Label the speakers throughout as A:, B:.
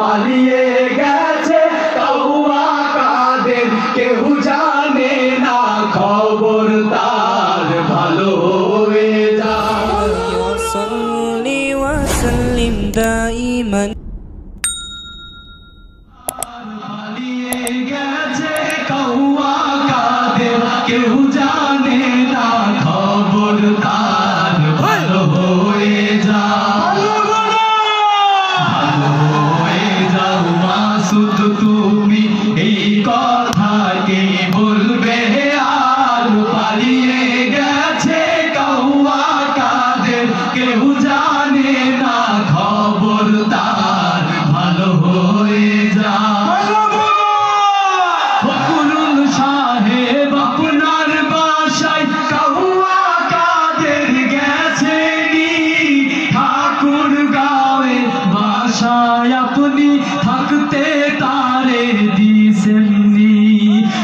A: পালিয়ে গেছে কাউয়া কাদের, কেউ জানে না খবর তার, ভালো হয়ে যায়।
B: ওয়াসাল্লি ওয়াসাল্লিম দাইমান।
A: পালিয়ে গেছে কাউয়া কাদের, কেউ জানে না খবর তার, ভালো হয়ে যায়। শুধু তুমি এই কথাকে বলবে আর, পালিয়ে গেছে কাউয়া কাদের, কেউ জানে না খবর তার, ভালো হয়ে যায়। ফখরুল সাহেব আপনার বাসায় কাউয়া কাদের গেছেনি, ঠাকুর গাঁয়ে বাসায় আপনি থাকতে তারে দিছেননি।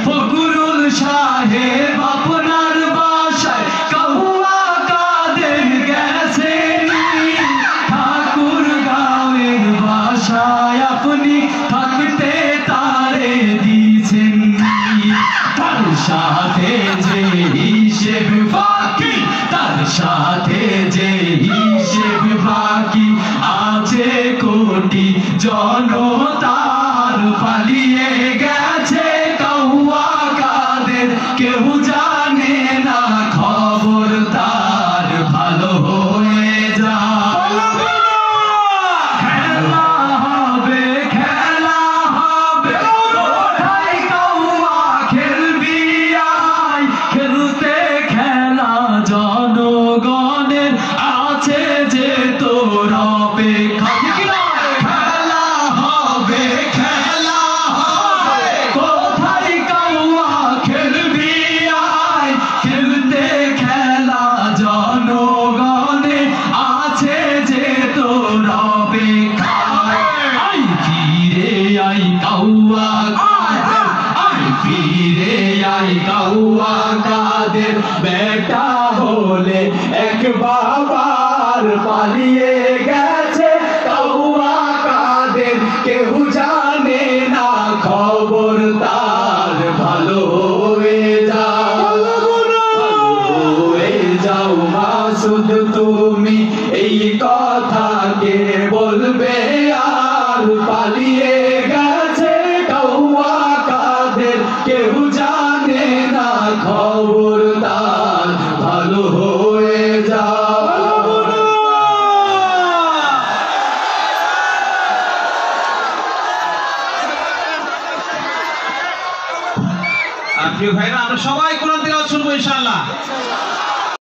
A: ফখরুল সাহেব আপনার বাসায় কাউয়া কাদের গেছেনি, ঠাকুর গাঁয়ের বাসায় আপনি থাকতে তারে দিছেননি। তার সাথে যে হিসেব বাকি, তার সাথে যে হিসেব বাকি আছে কোটি জনতার, পালিয়ে গেছে কাউয়া কাদের, কেউ জানে না খবর তার, ভালো হয়ে যায়। খেলা হবে, খেলা হবে, কোথায় কাউয়া খেলবি আয়, খেলতে খেলা জনগণের আছে যে তোর অপেক্ষা। খেলা হবে, খেলা হবে, কোথায় কাউয়া খেলবি আয়, খেলতে খেলা জনগণের আছে যে তোর অপেক্ষা। আই ফিরে আই কাউয়া কাদের, আই ফিরে আই কাউয়া কাদের, বেটা হলে এক বাবার, পালিয়ে গেছে কাউয়া কাদের, কেউ জানে না খবর তার, ভালো হয়ে যাও। হয়ে যাও মাসুদ তুমি এই কথাকে বলবে আর, পালিয়ে গেছে কাউয়া কাদের, কেউ জানে না খবর তার, ভালো হয়ে যাও।
C: প্রিয় ভাইরা, আমরা সবাই কোরআন তেলাওয়াত শুনবো ইনশাআল্লাহ।